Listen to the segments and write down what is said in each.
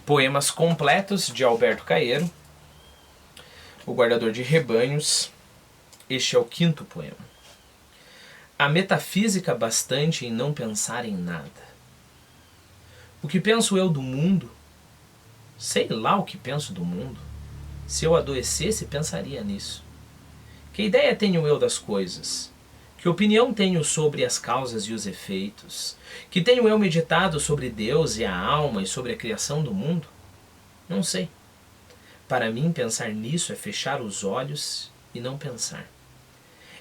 Poemas completos de Alberto Caeiro, o guardador de rebanhos. Este é o 5º poema. A metafísica bastante em não pensar em nada. O que penso eu do mundo? Sei lá o que penso do mundo. Se eu adoecesse, pensaria nisso. Que ideia tenho eu das coisas? Que opinião tenho sobre as causas e os efeitos? Que tenho eu meditado sobre Deus e a alma e sobre a criação do mundo? Não sei. Para mim, pensar nisso é fechar os olhos e não pensar.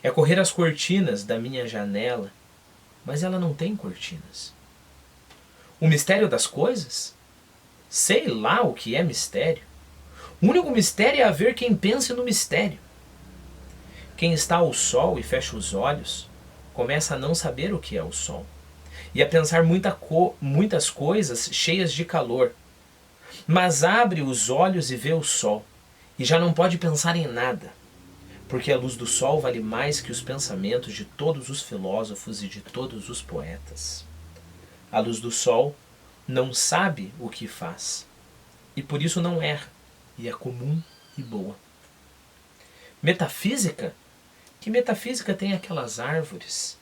É correr as cortinas da minha janela, mas ela não tem cortinas. O mistério das coisas? Sei lá o que é mistério. O único mistério é haver quem pense no mistério. Quem está ao sol e fecha os olhos, começa a não saber o que é o sol, e a pensar muitas coisas cheias de calor. Mas abre os olhos e vê o sol, e já não pode pensar em nada, porque a luz do sol vale mais que os pensamentos de todos os filósofos e de todos os poetas. A luz do sol não sabe o que faz, e por isso não erra, e é comum e boa. Metafísica? Que metafísica tem aquelas árvores?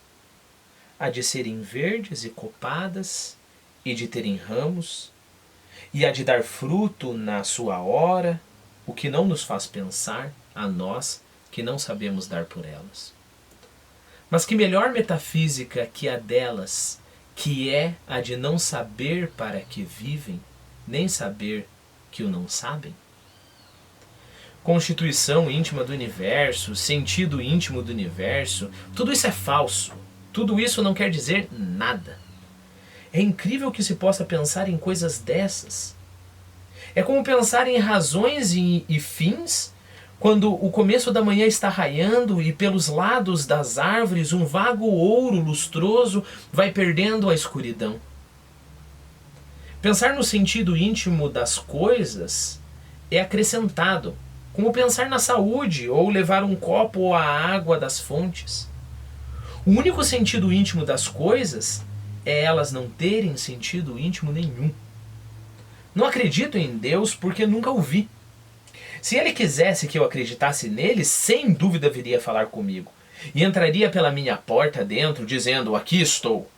Há de serem verdes e copadas, e de terem ramos, e há de dar fruto na sua hora, o que não nos faz pensar, a nós, que não sabemos dar por elas. Mas que melhor metafísica que a delas, que é a de não saber para que vivem, nem saber que o não sabem? Constituição íntima do universo, sentido íntimo do universo, tudo isso é falso. Tudo isso não quer dizer nada. É incrível que se possa pensar em coisas dessas. É como pensar em razões e fins, quando o começo da manhã está raiando e pelos lados das árvores um vago ouro lustroso vai perdendo a escuridão. Pensar no sentido íntimo das coisas é acrescentado, como pensar na saúde ou levar um copo à água das fontes. O único sentido íntimo das coisas é elas não terem sentido íntimo nenhum. Não acredito em Deus porque nunca o vi. Se ele quisesse que eu acreditasse nele, sem dúvida viria falar comigo e entraria pela minha porta dentro dizendo: aqui estou.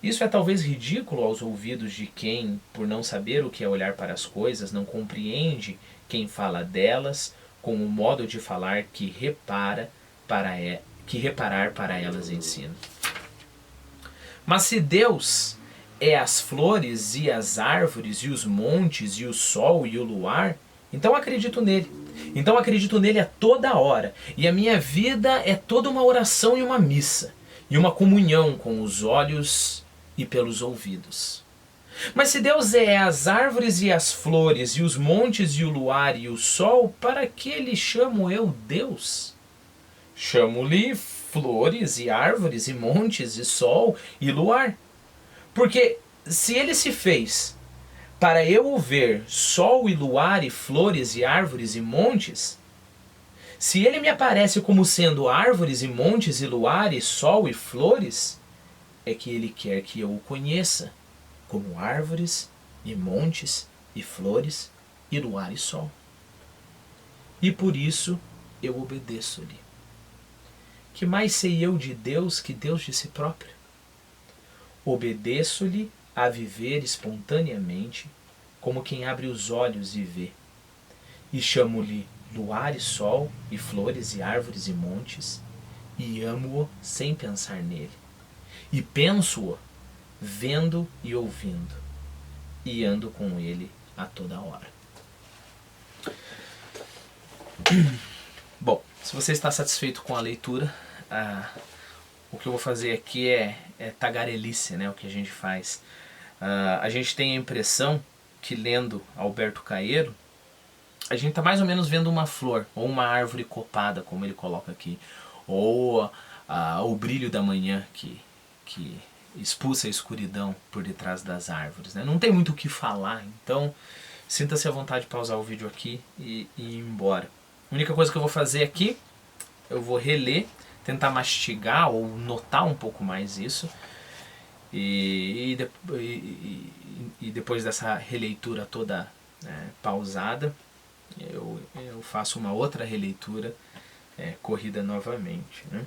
Isso é talvez ridículo aos ouvidos de quem, por não saber o que é olhar para as coisas, não compreende quem fala delas com o modo de falar que reparar para elas ensina. Mas se Deus é as flores e as árvores e os montes e o sol e o luar, então acredito nele. Então acredito nele a toda hora. E a minha vida é toda uma oração e uma missa. E uma comunhão com os olhos e pelos ouvidos. Mas se Deus é as árvores e as flores e os montes e o luar e o sol, para que lhe chamo eu Deus? Chamo-lhe flores e árvores e montes e sol e luar. Porque se ele se fez para eu o ver sol e luar e flores e árvores e montes, se ele me aparece como sendo árvores e montes e luar e sol e flores, é que ele quer que eu o conheça como árvores e montes e flores e luar e sol. E por isso eu obedeço-lhe. Que mais sei eu de Deus que Deus de si próprio? Obedeço-lhe a viver espontaneamente, como quem abre os olhos e vê. E chamo-lhe luar e sol, e flores e árvores e montes, e amo-o sem pensar nele. E penso-o vendo e ouvindo, e ando com ele a toda hora. Bom, se você está satisfeito com a leitura, o que eu vou fazer aqui é tagarelice, né, o que a gente faz. A gente tem a impressão que, lendo Alberto Caeiro, a gente está mais ou menos vendo uma flor, ou uma árvore copada, como ele coloca aqui, ou o brilho da manhã que expulsa a escuridão por detrás das árvores, né? Não tem muito o que falar, então sinta-se à vontade de pausar o vídeo aqui e ir embora. A única coisa que eu vou fazer aqui, eu vou reler, tentar mastigar ou notar um pouco mais isso, E depois dessa releitura toda pausada, eu faço uma outra releitura corrida novamente, né?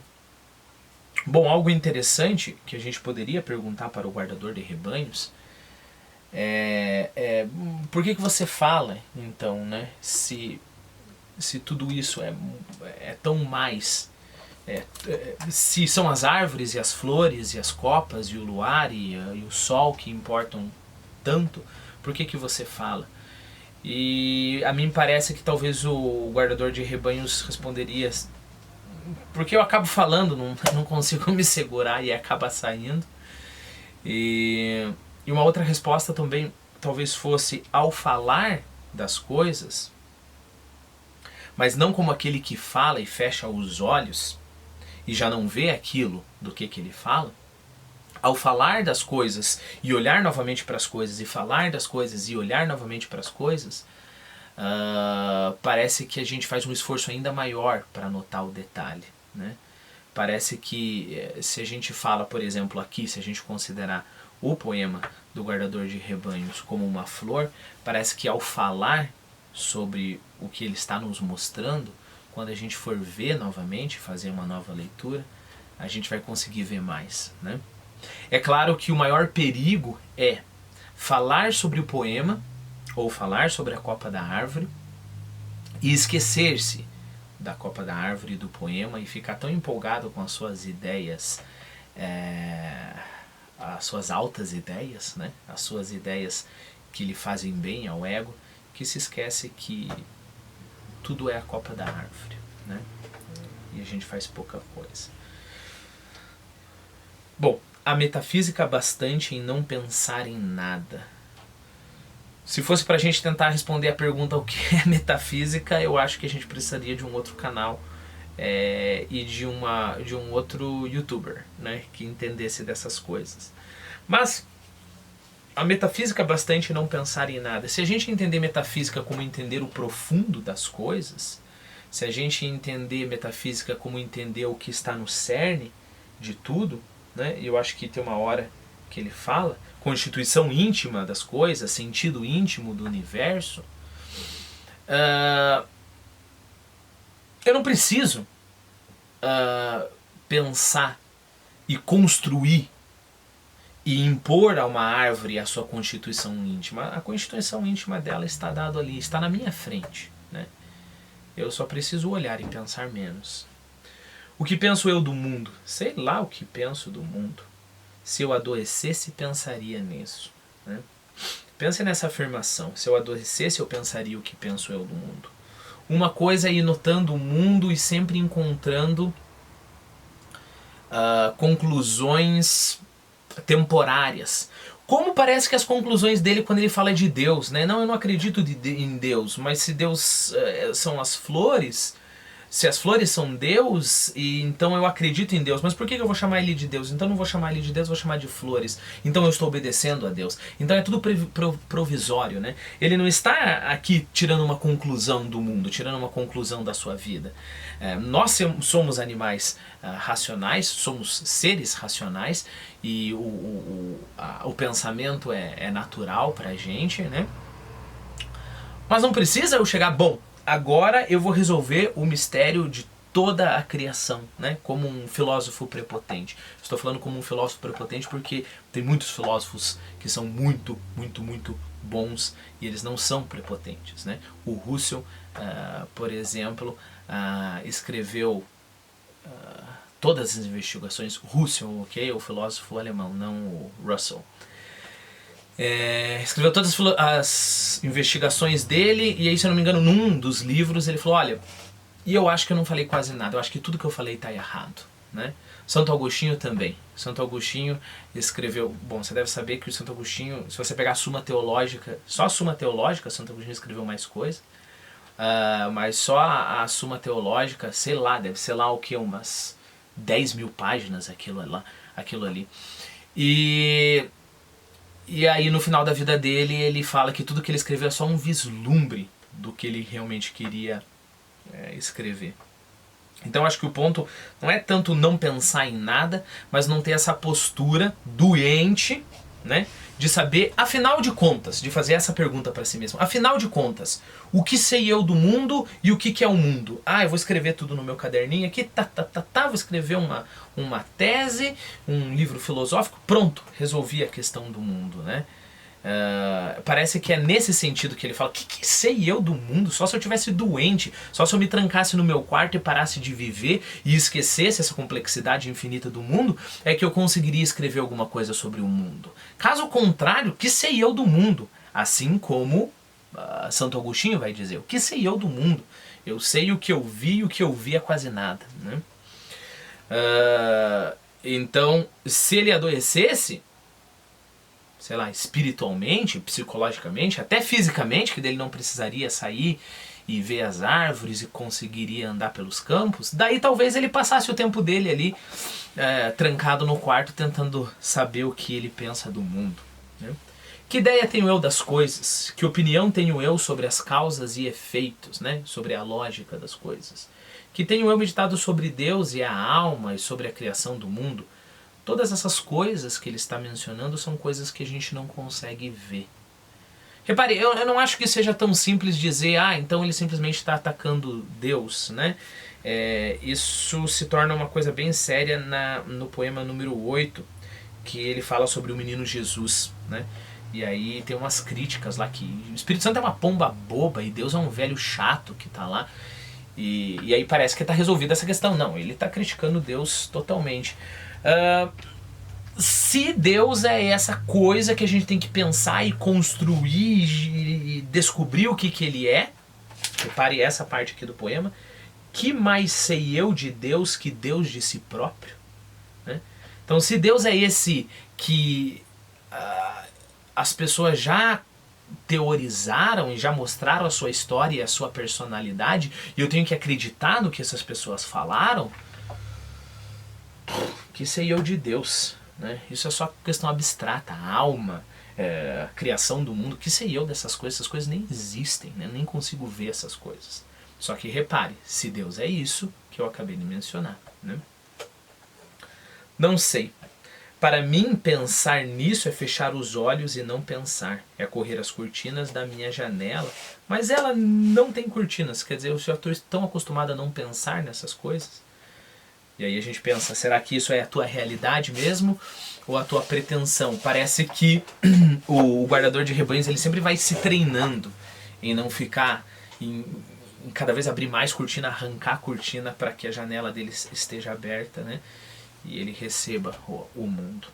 Bom, algo interessante que a gente poderia perguntar para o guardador de rebanhos por que você fala, então, né? Se tudo isso é tão mais... se são as árvores e as flores e as copas e o luar e o sol que importam tanto, por que você fala? E a mim parece que talvez o guardador de rebanhos responderia: porque eu acabo falando, não consigo me segurar e acaba saindo. E uma outra resposta também talvez fosse: ao falar das coisas, mas não como aquele que fala e fecha os olhos e já não vê aquilo do que ele fala. Ao falar das coisas e olhar novamente para as coisas, e falar das coisas e olhar novamente para as coisas, parece que a gente faz um esforço ainda maior para notar o detalhe, né? Parece que se a gente fala, por exemplo, aqui, se a gente considerar o poema do Guardador de Rebanhos como uma flor, parece que ao falar sobre o que ele está nos mostrando, quando a gente for ver novamente, fazer uma nova leitura, a gente vai conseguir ver mais, né? É claro que o maior perigo é falar sobre o poema ou falar sobre a copa da árvore e esquecer-se da copa da árvore e do poema e ficar tão empolgado com as suas ideias, as suas altas ideias, né? As suas ideias que lhe fazem bem ao ego, que se esquece que tudo é a copa da árvore, né? E a gente faz pouca coisa. Bom, a metafísica bastante em não pensar em nada. Se fosse pra gente tentar responder a pergunta o que é metafísica, eu acho que a gente precisaria de um outro canal e de um outro youtuber, né, que entendesse dessas coisas. Mas a metafísica bastante não pensar em nada. Se a gente entender metafísica como entender o profundo das coisas, se a gente entender metafísica como entender o que está no cerne de tudo, né? Eu acho que tem uma hora que ele fala constituição íntima das coisas, sentido íntimo do universo. Eu não preciso pensar e construir e impor a uma árvore a sua constituição íntima. A constituição íntima dela está dado ali, está na minha frente, né? Eu só preciso olhar e pensar menos. O que penso eu do mundo? Sei lá o que penso do mundo. Se eu adoecesse, pensaria nisso, né? Pense nessa afirmação. Se eu adoecesse, eu pensaria o que penso eu do mundo. Uma coisa é ir notando o mundo e sempre encontrando conclusões temporárias. Como parece que as conclusões dele quando ele fala de Deus, né? Não, eu não acredito em Deus, mas se Deus são as flores... Se as flores são Deus, e então eu acredito em Deus. Mas por que eu vou chamar ele de Deus? Então eu não vou chamar ele de Deus, vou chamar de flores. Então eu estou obedecendo a Deus. Então é tudo provisório, né? Ele não está aqui tirando uma conclusão do mundo, tirando uma conclusão da sua vida. Nós somos animais racionais, somos seres racionais, e o pensamento é natural pra gente, né? Mas não precisa eu chegar, bom, agora eu vou resolver o mistério de toda a criação, né? Como um filósofo prepotente. Estou falando como um filósofo prepotente porque tem muitos filósofos que são muito, muito, muito bons e eles não são prepotentes, né? O Russell, por exemplo, escreveu todas as investigações. Russell, ok? O filósofo alemão, não o Russell. Escreveu todas as investigações dele, e aí, se eu não me engano, num dos livros ele falou, olha, e eu acho que eu não falei quase nada, eu acho que tudo que eu falei está errado, né? Santo Agostinho também. Santo Agostinho escreveu, bom, você deve saber que o Santo Agostinho, se você pegar a Suma Teológica, só a Suma Teológica, Santo Agostinho escreveu mais coisa, mas só a Suma Teológica, sei lá, deve ser lá o que, umas 10 mil páginas aquilo ali. E aí no final da vida dele ele fala que tudo que ele escreveu é só um vislumbre do que ele realmente queria escrever. Então acho que o ponto não é tanto não pensar em nada, mas não ter essa postura doente, né, de saber, afinal de contas, de fazer essa pergunta para si mesmo. Afinal de contas, o que sei eu do mundo e o que é o mundo? Ah, eu vou escrever tudo no meu caderninho aqui, vou escrever uma tese, um livro filosófico, pronto, resolvi a questão do mundo, né? Parece que é nesse sentido que ele fala, que sei eu do mundo? Só se eu tivesse doente, só se eu me trancasse no meu quarto e parasse de viver e esquecesse essa complexidade infinita do mundo, é que eu conseguiria escrever alguma coisa sobre o mundo. Caso contrário, que sei eu do mundo? Assim como Santo Agostinho vai dizer, o que sei eu do mundo? Eu sei o que eu vi e o que eu vi é quase nada, né? Então, se ele adoecesse, sei lá, espiritualmente, psicologicamente, até fisicamente, que dele não precisaria sair e ver as árvores e conseguiria andar pelos campos, daí talvez ele passasse o tempo dele ali trancado no quarto tentando saber o que ele pensa do mundo, né? Que ideia tenho eu das coisas? Que opinião tenho eu sobre as causas e efeitos, né? Sobre a lógica das coisas? Que tenho eu meditado sobre Deus e a alma e sobre a criação do mundo? Todas essas coisas que ele está mencionando são coisas que a gente não consegue ver. Repare, eu não acho que seja tão simples dizer, então ele simplesmente está atacando Deus, né? Isso se torna uma coisa bem séria no poema número 8, que ele fala sobre o menino Jesus, né? E aí tem umas críticas lá que o Espírito Santo é uma pomba boba e Deus é um velho chato que está lá. E aí parece que está resolvida essa questão. Não, ele está criticando Deus totalmente. Se Deus é essa coisa que a gente tem que pensar e construir e descobrir o que ele é, repare essa parte aqui do poema, que mais sei eu de Deus que Deus de si próprio? Né? Então, se Deus é esse que as pessoas já teorizaram e já mostraram a sua história e a sua personalidade, e eu tenho que acreditar no que essas pessoas falaram, que sei eu de Deus? Né? Isso é só questão abstrata, a alma, a criação do mundo, que sei eu dessas coisas? Essas coisas nem existem, né? Nem consigo ver essas coisas. Só que repare, se Deus é isso que eu acabei de mencionar, né? Não sei. Para mim, pensar nisso é fechar os olhos e não pensar. É correr as cortinas da minha janela. Mas ela não tem cortinas. Quer dizer, eu já estou tão acostumado a não pensar nessas coisas. E aí a gente pensa, será que isso é a tua realidade mesmo? Ou a tua pretensão? Parece que o guardador de rebanhos ele sempre vai se treinando em não ficar... em cada vez abrir mais cortina, arrancar a cortina para que a janela dele esteja aberta, né? E ele receba o mundo.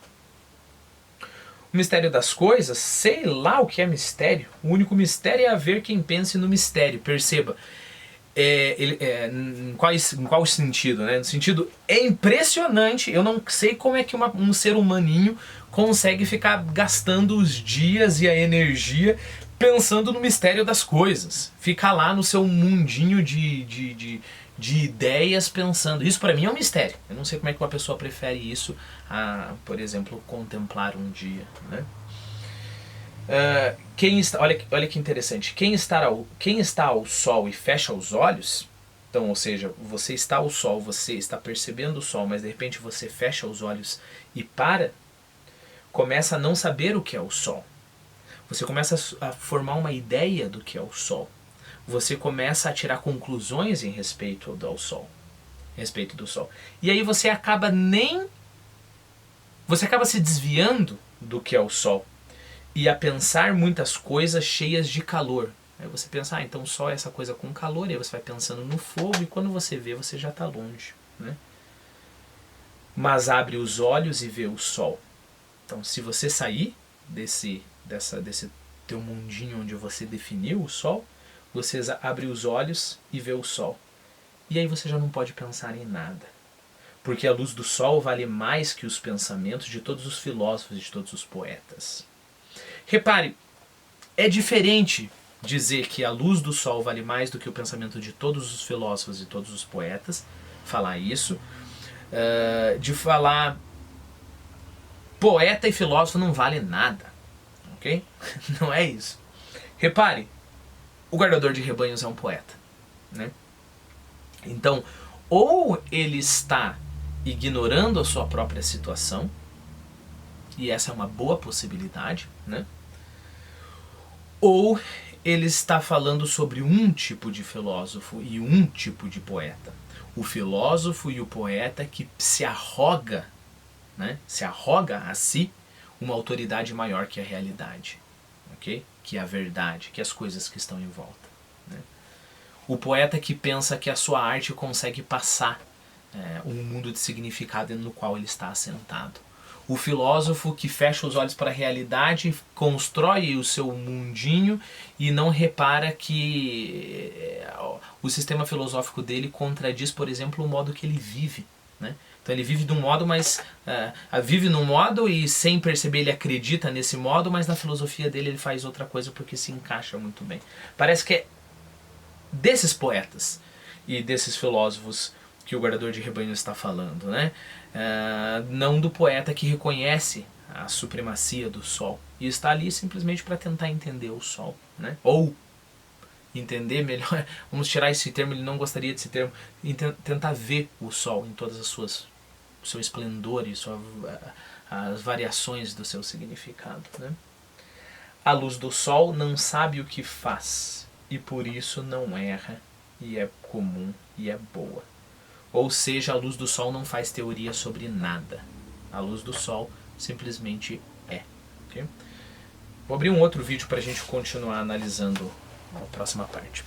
O mistério das coisas, sei lá o que é mistério. O único mistério é haver quem pense no mistério. Perceba, em qual sentido? Né? No sentido, é impressionante, eu não sei como é que um ser humaninho consegue ficar gastando os dias e a energia pensando no mistério das coisas. Ficar lá no seu mundinho de ideias pensando. Isso para mim é um mistério. Eu não sei como é que uma pessoa prefere isso a, por exemplo, contemplar um dia, né? Olha que interessante. Quem está ao sol e fecha os olhos, então, ou seja, você está ao sol, você está percebendo o sol, mas de repente você fecha os olhos e começa a não saber o que é o sol. Você começa a formar uma ideia do que é o sol. Você começa a tirar conclusões em respeito do sol. E aí você acaba se desviando do que é o sol e a pensar muitas coisas cheias de calor. Aí você pensa, então o sol é essa coisa com calor, e aí você vai pensando no fogo, e quando você vê, você já está longe, né? Mas abre os olhos e vê o sol. Então, se você sair desse teu mundinho onde você definiu o sol, você abre os olhos e vê o sol. E aí você já não pode pensar em nada. Porque a luz do sol vale mais que os pensamentos de todos os filósofos e de todos os poetas. Repare, é diferente dizer que a luz do sol vale mais do que o pensamento de todos os filósofos e todos os poetas, falar isso, de falar poeta e filósofo não vale nada, ok? Não é isso. Repare, o guardador de rebanhos é um poeta, né? Então, ou ele está ignorando a sua própria situação, e essa é uma boa possibilidade, né? Ou ele está falando sobre um tipo de filósofo e um tipo de poeta. O filósofo e o poeta que se arroga, né? Se arroga a si uma autoridade maior que a realidade, ok? Que a verdade, que as coisas que estão em volta, né? O poeta que pensa que a sua arte consegue passar um mundo de significado no qual ele está assentado. O filósofo que fecha os olhos para a realidade, constrói o seu mundinho e não repara que o sistema filosófico dele contradiz, por exemplo, o modo que ele vive, né? Então ele vive de um modo, mas vive num modo e sem perceber ele acredita nesse modo, mas na filosofia dele ele faz outra coisa porque se encaixa muito bem. Parece que é desses poetas e desses filósofos que o guardador de rebanho está falando, né? Não do poeta que reconhece a supremacia do sol e está ali simplesmente para tentar entender o sol, né? Ou entender melhor, vamos tirar esse termo, ele não gostaria desse termo, tentar ver o sol em todas as suas, o seu esplendor e as variações do seu significado, né? A luz do sol não sabe o que faz e por isso não erra e é comum e é boa. Ou seja, a luz do sol não faz teoria sobre nada. A luz do sol simplesmente é. Okay? Vou abrir um outro vídeo para a gente continuar analisando a próxima parte.